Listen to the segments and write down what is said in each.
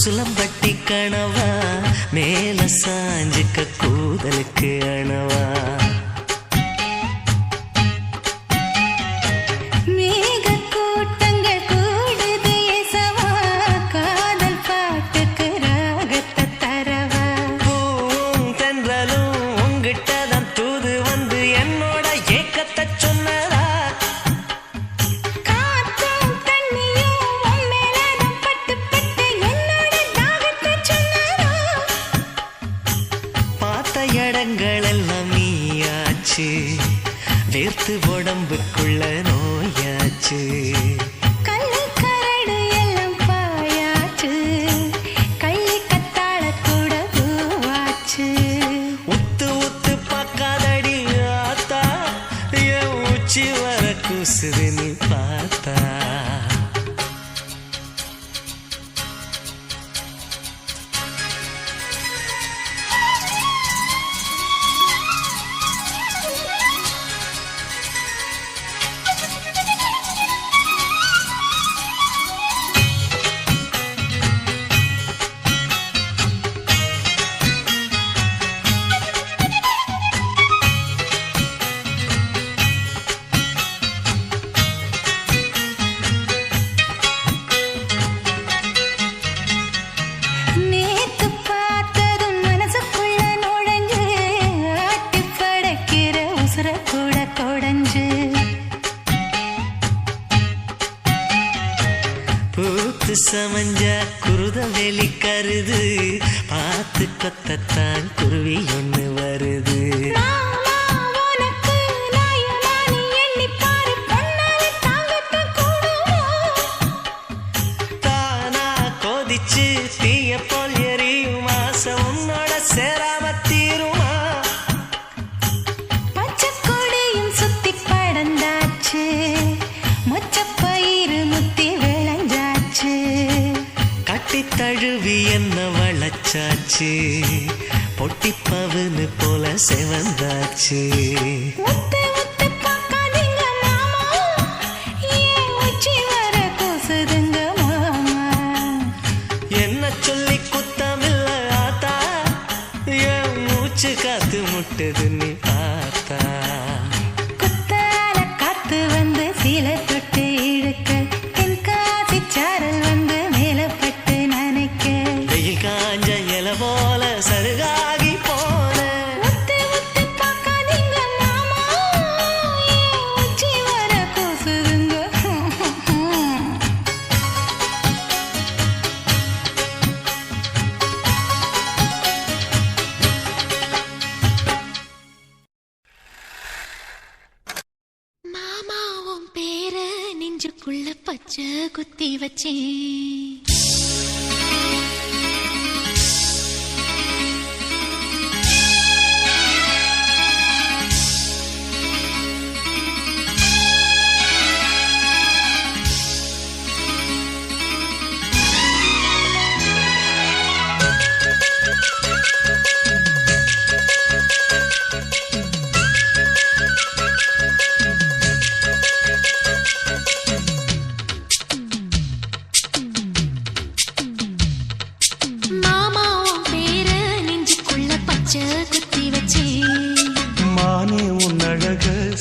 உசுலம்பட்டி கணவா மேல சாஞ்சுக்க கூதலுக்கு அணவா இடங்களெல்லாம் நீயாச்சு வேர்த்து உடம்புக்குள்ள நோயாச்சு கள்ளி கரடு எல்லாம் பாயாச்சு கள்ளி கத்தாழ கூட பூவாச்சு உத்து உத்து பார்க்காதடி ஆத்தா என் உச்சி வர கூசுது நீ பார்த்தா பூத்து சமஞ்சா குருத வெளி கருது பார்த்து கொத்தத்தான் குருவி ஒண்ணு வருது தானா கோதிச்சு தீய போல் எரியும் ஆசை உன்னோட சேராம தீருமா பச்சைக்கொடியும் சுத்தி படந்தாச்சு மொச்சப்பயிறு முத்தி கட்டி தழுவி என்ன வளச்சாச்சு பொட்டி பவுனு போல செவந்தாச்சு என்ன சொல்லி குத்தமில்ல ஆத்தா என் மூச்சு காத்து முட்டுது நீ பார்த்தா குத்தால காத்து வந்து சீல தொட்டு இழுக்க காஞ்ச இல போல சருகாகி போன மாமாவும் பேர நெஞ்சுக்குள்ள பச்சை குத்தி வச்சேன்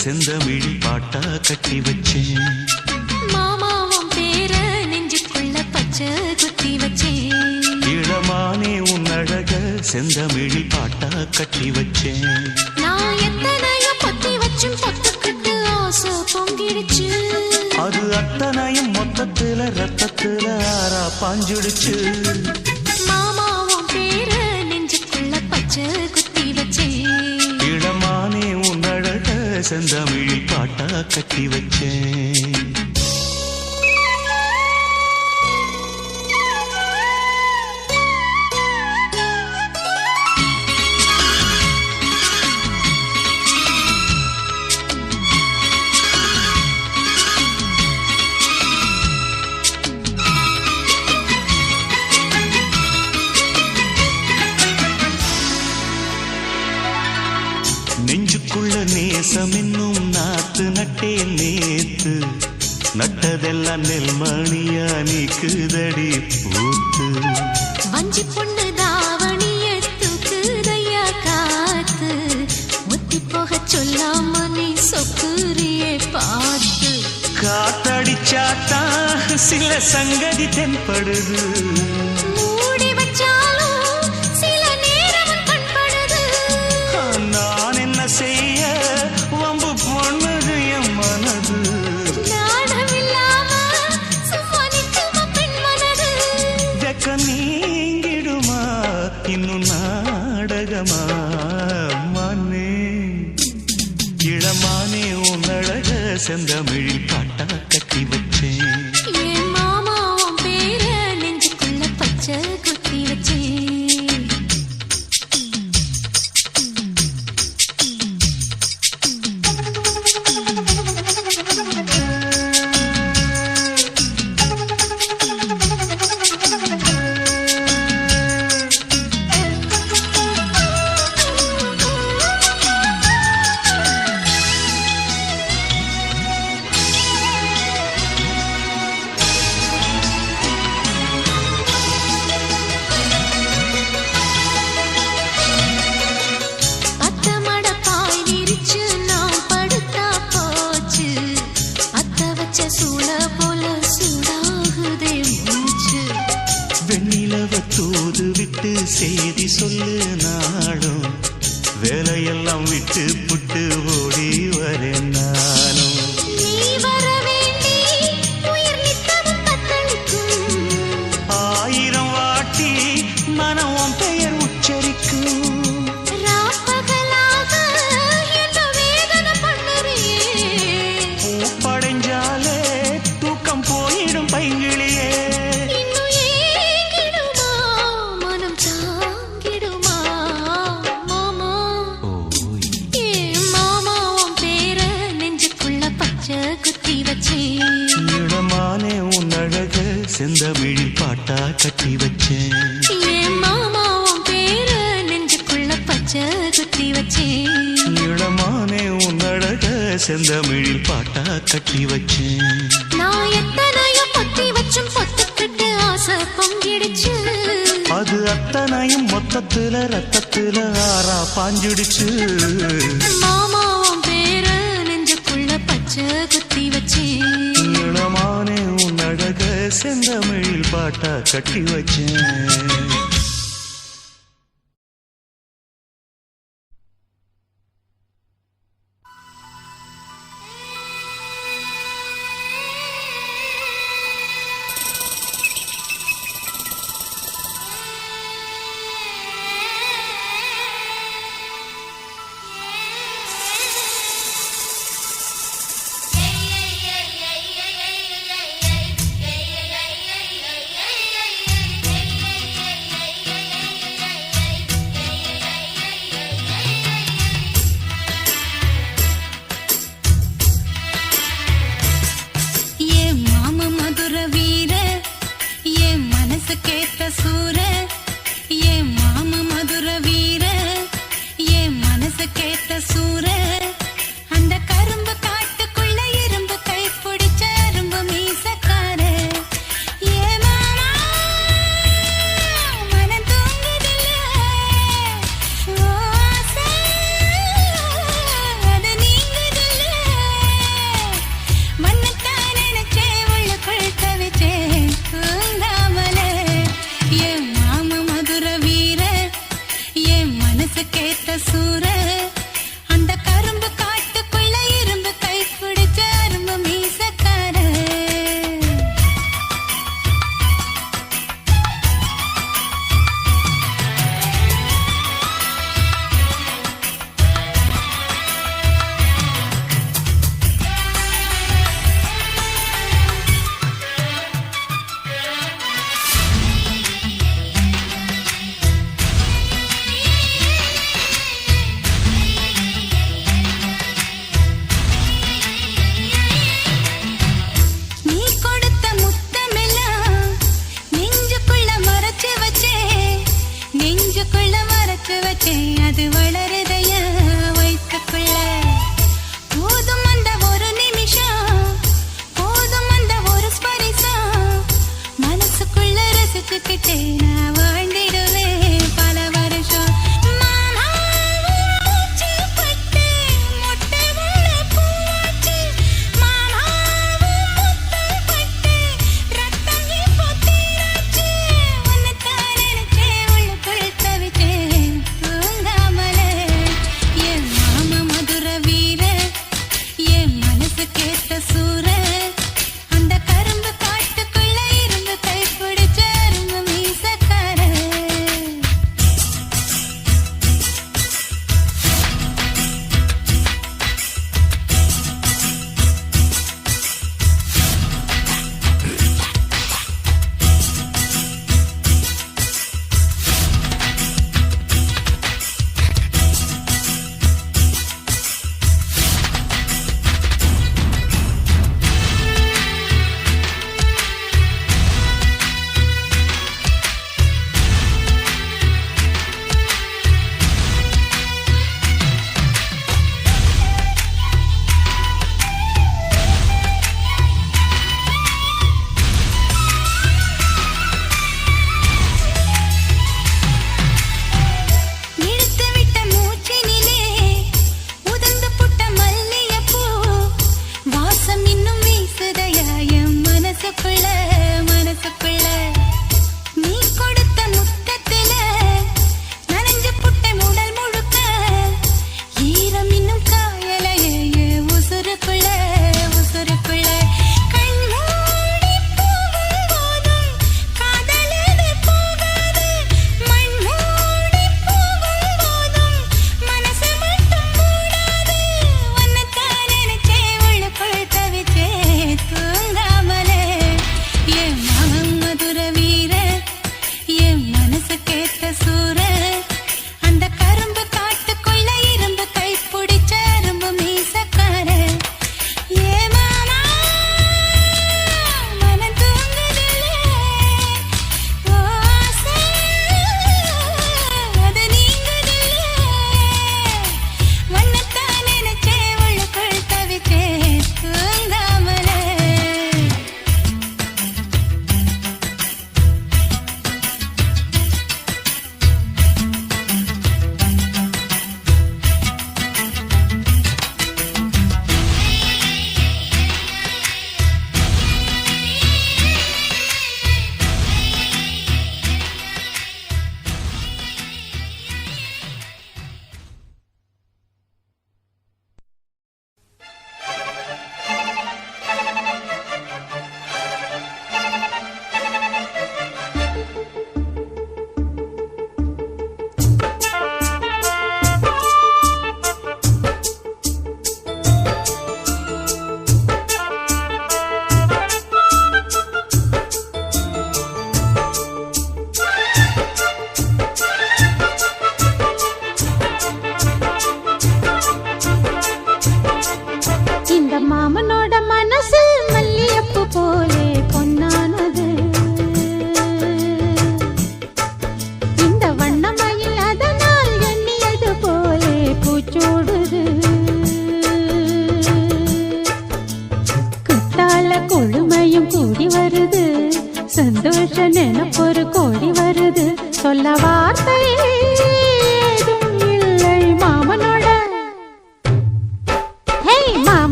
செந்தமிழ் பாட்டா கட்டி வச்சேன் மாமாவும் பேர நெஞ்சுக்குள்ள பச்சை குத்தி வச்சேன் இளமானே உன் அழக செந்தமிழ் பாட்டா கட்டி வச்சேன் நான் எத்தனையோ பத்தி வச்சும் பொத்துக்கிட்டு ஆசை பொங்கிடுச்சு அது அத்தனையும் மொத்தத்துல ரத்தத்துல ஆறா பாஞ்சுடுச்சு மாமாவும் பேர நெஞ்சுக்குள்ள பச்சை குத்தி வச்சேன் இளமானே உன் அழக செந்தமிழ் பாட்டா கட்டி வச்சேன் நெஞ்சுக்குள்ள நேசம் என்னும் நாத்து நட்டே நேத்து நட்டதெல்லாம் நெல்மணியா நீக்குதடி பூத்து மனசில சங்கதி தென்படுது. மூடி வச்சாலும் சில நேரம் கண்படுது. நான் என்ன செய்ய வம்பு பொண்ணுது என் மனது. நாணமில்லாம சும்மா நிற்குமா பெண் மனது. வெக்க நீங்கிடுமா இன்னும் நாடகமா மானே இளமானே உன் அழக செந்தமிழில் பாட்டா கட்டி வச்சேன். என் மாமா உன் பேர நெஞ்சுக்குள்ள பச்சை குத்தி வச்சேன். தூது விட்டு செய்தி சொல்லு நாளும் வேலையெல்லாம் விட்டு புட்டு ஓடி வரேன் நானும். நீ வர வேண்டி உயிர் நித்தமும் தத்தளிக்கும். 1000 வாட்டி மனம் உன் பெயர் உச்சரிக்கும். ராப்பகலாக என்ன வேதனை பண்ணுறியே. பூப்படைஞ்சாலே தூக்கம் போயிடும் பைங்கிளியே. இளமானே உன் அழக செந்தமிழில் பாட்டா கட்டி வச்சேன். என் மாமா உன் பேர நெஞ்சுக்குள்ள பச்சை குத்தி வச்சேன். இளமானே உன் அழக செந்தமிழில் பாட்டா கட்டி வச்சேன். நான் எத்தனையோ பொத்தி வச்சும் பொத்துக்கிட்டு ஆசை பொங்கிடுச்சு. அது அத்தனையும் மொத்தத்துல ரத்தத்துல ஆறா பாஞ்சிடுச்சு. மாமா உன் பேர நெஞ்சுக்குள்ள பச்சை குத்தி வச்சேன். இளமானே உன் அழக செந்தமிழில் பாட்டா கட்டி வச்சேன்.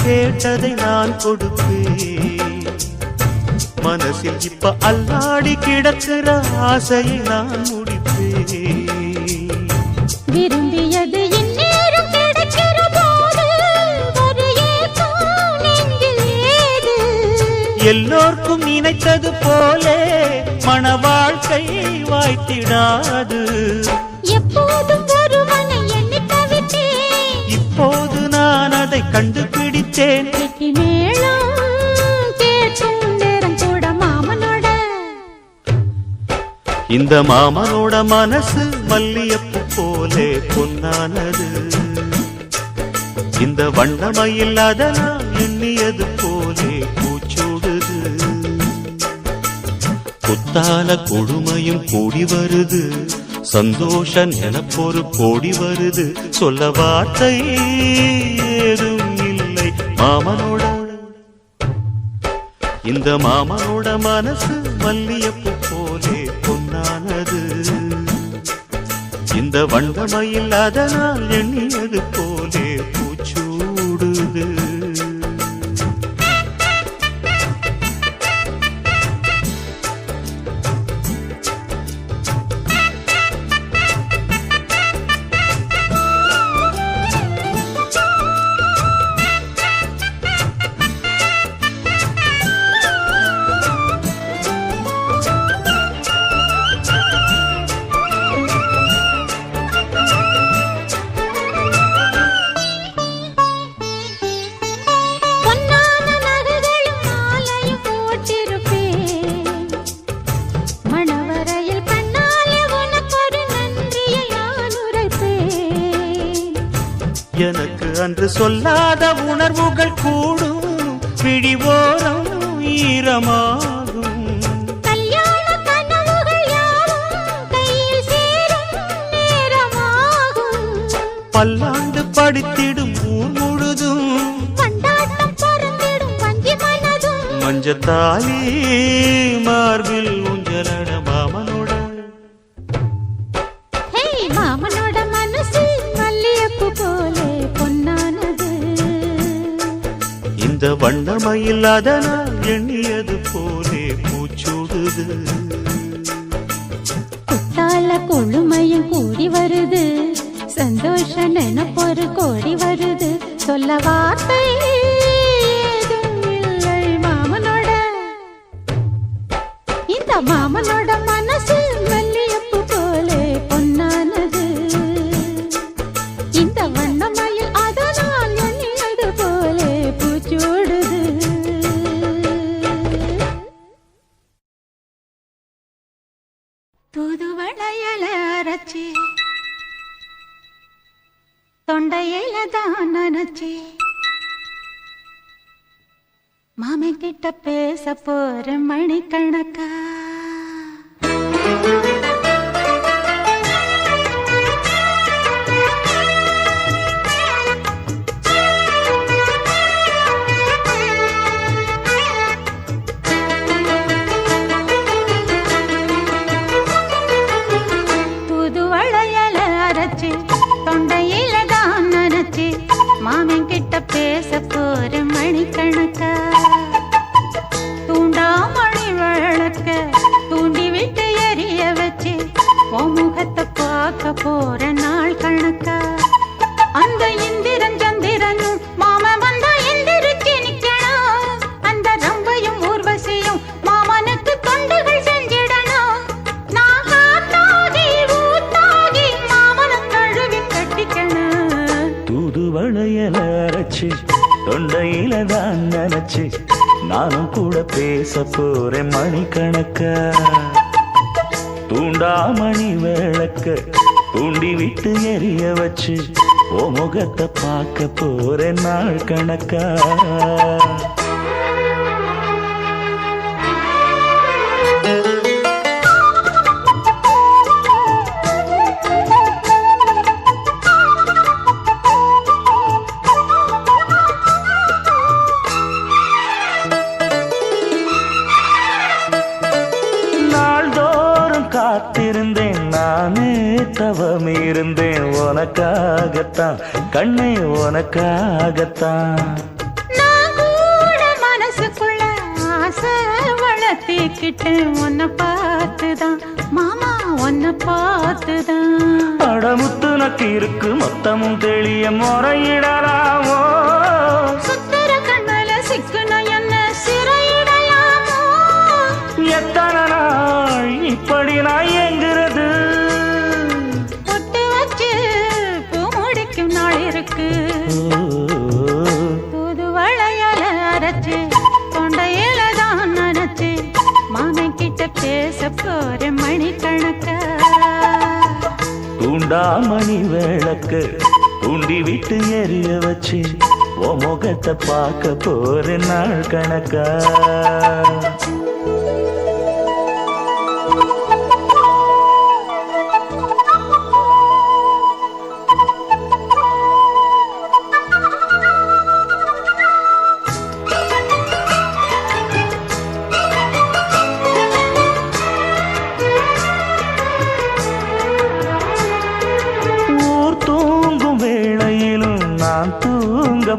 கேட்டதை நான் கொடுப்பேன். மனசில் இப்ப அல்லாடி கிடக்கிற ஆசையை நான் முடிப்பேன். விரும்பியது இந்நேரம் கிடைக்கிற போது ஒரு ஏக்கம் நெஞ்சில் ஏது? எல்லோர்க்கும் நினைத்தது போலே மன வாழ்க்கை வாய்த்திடாது. எப்போதும் ஒருவனை எண்ணி தவித்தேன், இப்போது நான் அதை கண்டுபிடித்தேன். கெட்டி மேளம் கேட்கும் நேரம் கூட மாமனோட. இந்த மாமனோட மனசு மல்லியப்பு போலே பொன்னானது. இந்த வண்ணமயில் அதனால் எண்ணியது போலே பூச்சூடுது. குத்தால கொடுமையும் கூடி வருது, சந்தோஷ நினப்பொரு கோடி வருது. சொல்ல வார்த்தை ஏதும் இல்லை மாமனோட. இந்த மாமனோட மனசு மல்லியப்பு போலே பொன்னானது. இந்த வண்ணமயில் அதனால் எண்ணியது போலே பூச்சூடுது. எனக்கு அன்று சொல்லாத உணர்வுகள் கூடும், பிடிவோரம் ஈரமாகும். கல்யாண கனவுகள் யாவும் கையில் சேரும் நேரமாகும். பல்லாண்டு படித்திடும் ஊர் முழுதும் கொண்டாட்டம் பறந்திடும் வஞ்சி மனதும். மஞ்சத்தாலி மார்பில் ஊஞ்சலட மாமனோட. ஹே மாமனோட மனசு மல்லியப்பு போலே பொன்னானது. இந்த வண்ணமயில் அதனால் எண்ணியது போலே பூச்சூடுது. குத்தால கொழுமையும் கூடி வருது, சந்தோஷ நினப்பொரு கோடி வருது. சொல்ல வார்த்தை ஏதும் இல்லை மாமனோட. இந்த மாமனோட மனசு மல்லியப்பு போலே பொன்னானது. இந்த வண்ணமயில் அதனால் எண்ணியது போலே பூச்சூடுது. தூதுவளையல அரைச்சி தொண்டையில தான் நினைச்சி மாமன் கிட்ட பேச போற மணிக்கணக்கா. தூதுவளையல அரைச்சி தொண்டையில தான் நினைச்சி மாமன் கிட்ட பேச போற மணிக்கணக்கா. தூண்டாமணி விளக்க தூண்டி விட்டு எரிய வச்சு உன் முகத்தை பார்க்க போற நாள் கணக்கா. அந்த இந்திரன் சந்திரனும் மாமன் வந்தா எந்திரிச்சு நிக்கணும். அந்த ரம்பையும் ஊர்வசியும் மாமனுக்கு தொண்டுகள் செஞ்சிடணும். நான் காத்தாகி ஊத்தாகி மாமனை கழுவி கட்டிக்கணும். தூதுவளையல அரைச்சி தொண்டையில தான் நினைச்சு நானும் கூட பேச போறேன் மணிக்கணக்கா. தூண்டாமணி விளக்க தூண்டி விட்டு எரிய வச்சு ஓ முகத்தை பார்க்க போறேன் நாள் கணக்கா. காத்திருந்தேன் நானே தவம் இருந்தேன் உனக்காகத்தான் கண்ணே உனக்காகத்தான். நடத்திக்கிட்டேன் உன்னை பார்த்துதான் மாமா உன்னை பார்த்துதான். அடமுத்து நக்கு இருக்கு மொத்தமும் தெளிய முறையிடலாமோ சுத்தர கண்ணல சிக்குன என்ன சிறையிடலாமோ. எத்தனை நாள் இப்படி நான் எங்கிறது பொட்டு வச்சு பூ முடிக்கும் நாள் இருக்கு. புது வளையல அரைச்சு தொண்டையில தான் நினைச்சு மாமன் கிட்ட பேச போற மணிக்கணக்கா. தூண்டாமணி விளக்கு தூண்டி விட்டு எரிய வச்சு ஓ முகத்தை பார்க்க போற நாள் கணக்கா.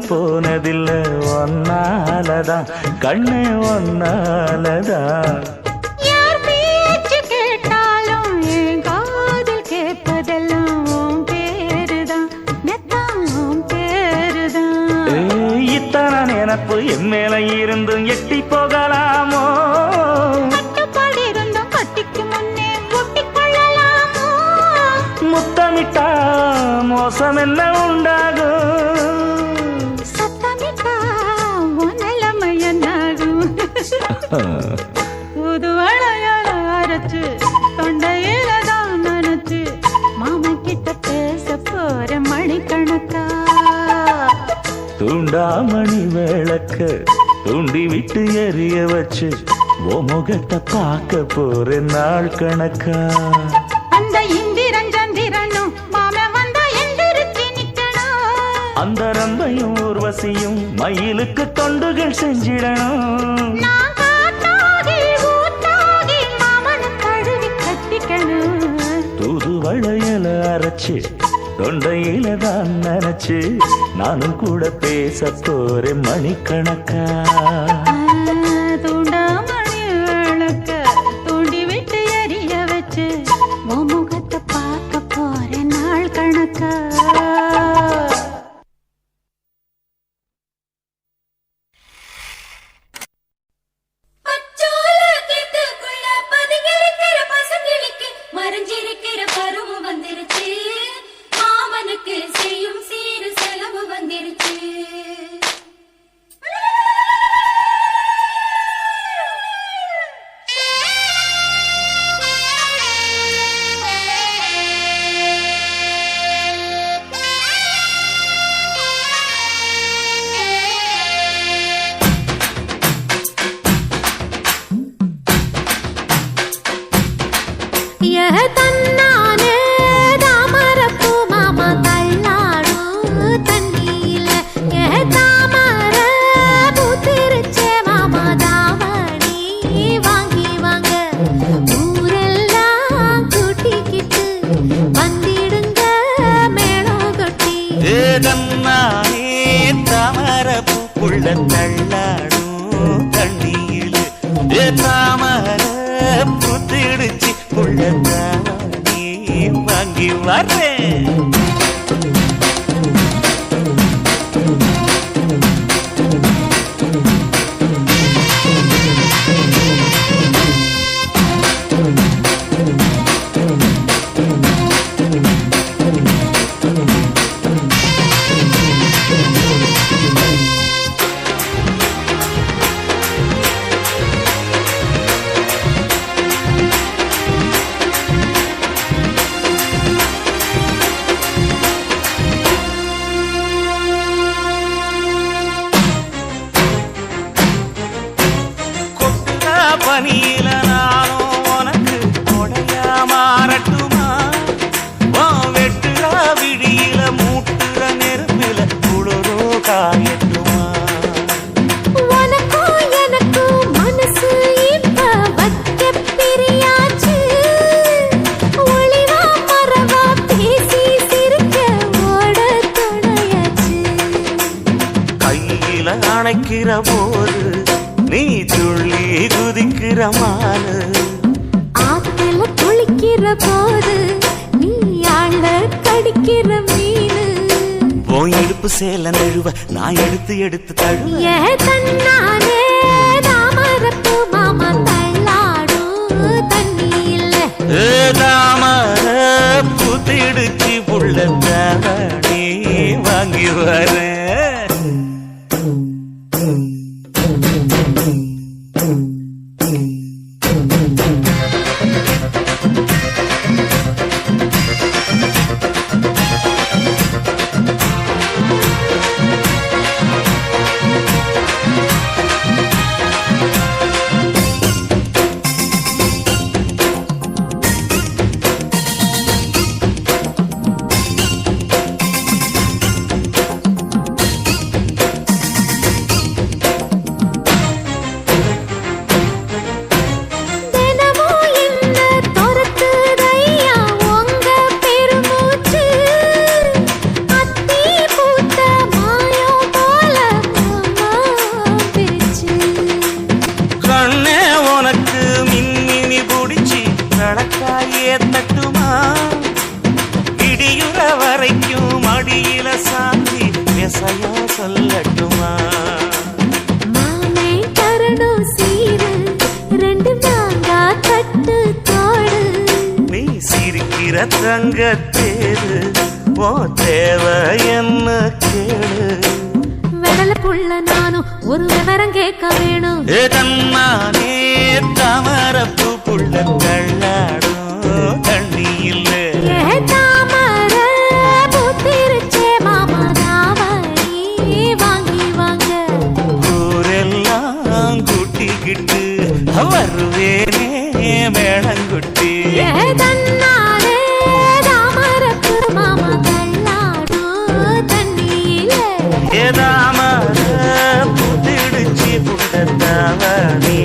போனதில்ல ஒன்னாலதான் கண்ணு ஒன்னாலதான். யார் பேச்சு கேட்டாலும் என் காதில் கேட்பதெல்லாம் உன் பேருதான் மெத்தான் உன் பேருதான். இத்தனை நினப்பு என் மேல இருந்தும் எட்டி போகலாமோ கட்டுப்பாடு இருந்தும் கட்டிக்கு முன்னே ஒட்டிக் கொள்ளலாமோ. முத்தமிட்டா மோசம் என்ன உண்டாகும் புது வளையல அரைச்சு தொண்டையில தான் நினைச்சு மாமா கிட்ட பேச போற மணிக்கணக்கா. தூண்டாமணி விளக்க தூண்டி விட்டு எரிய வச்சு ஓ முகத்தை பார்க்க போற நாள் கணக்கா. அந்த இந்திரன் சந்திரனும் மாம வந்தா எந்திரிச்சு நிக்கணும். அந்த ரம்பையும் ஊர்வசியும் மயிலுக்கு தொண்டுகள் செஞ்சிடணும். தூது வளையல அரைச்சு தொண்டையில தான் நினைச்சு நானும் கூட பேச போறேன் மணிக்கணக்கா. தூண்டாமணி விளக்க தூண்டி விட்டு எரிய வச்சு உன் முகத்தை பார்க்க போறேன் நாள் கணக்கா. மறைஞ்சிருக்கிற பருவம் வந்துருச்சு மாமனுக்கு செய்யும் சீரு செலவு வந்துருச்சு. தன்னானே தாமரப்பூ மாமா தள்ளாடும் தண்ணியில தாமர பூத்திருச்சே மாமா தாவணி வாங்கி வாங்க ஊரெல்லாம் கூட்டிக்கிட்டு வந்திடுங்க மேளம் கொட்டி. தன்னானே தாமரப்பூ புள்ள தள்ளாடும் தண்ணியில் தாமர பூத்திடுச்சு புள்ளதானே வாங்கி வரேன். பனியில நானும் உனக்கு கொடையா மாறட்டுமா வெட்டுற விடியில மூட்டுற நெருப்பில குளிரோ காயட்டுமா. உனக்கும் எனக்கும் மனசு இப்ப வக்க பிரியாச்சு ஒளிவா மரவா பேசி சிரிக்க ஓட துணையாச்சு. கையில அணைக்கிற போது நீ துள்ளி குதிக்கிற மானு ஆத்துல குளிக்கிற போது நீ ஆள கடிக்கிற மீனு உன் இடுப்பு சேல நழுவ நான் எடுத்து எடுத்து தழுவ ஏ தன்னானே தாமரப்பு மாமா தள்ளாடும் தண்ணி இல்ல தாமர புத்திடுச்சு புள்ள தாவணி வாங்கி வரேன் தட்டுமா இடியுற வரைக்கும் மடியில சாந்தி விசையா சொல்லட்டுமா மாமே தரணும் சீரு ரெண்டு மாங்கா தட்டு தோடு நீ சிரிக்கிற தங்கத்தேரு ஓ தேவை என்ன கேளு வெடல புள்ள நானும் ஒரு விவரம் கேட்க வேணும் தன்னானே தாமரப்பு புள்ள தள்ளாடும் தண்ணி இல்ல தாமர பூத்திருச்சே மாமா தாவணி வாங்கி வாங்க ஊரெல்லாம் கூட்டிக்கிட்டு வருவேனே மேளங்குட்டி தன்னாலே தாமரப்பு மாமா தள்ளாடும் தண்ணியில தாமர புத்திடுச்சு புள்ள தாவணி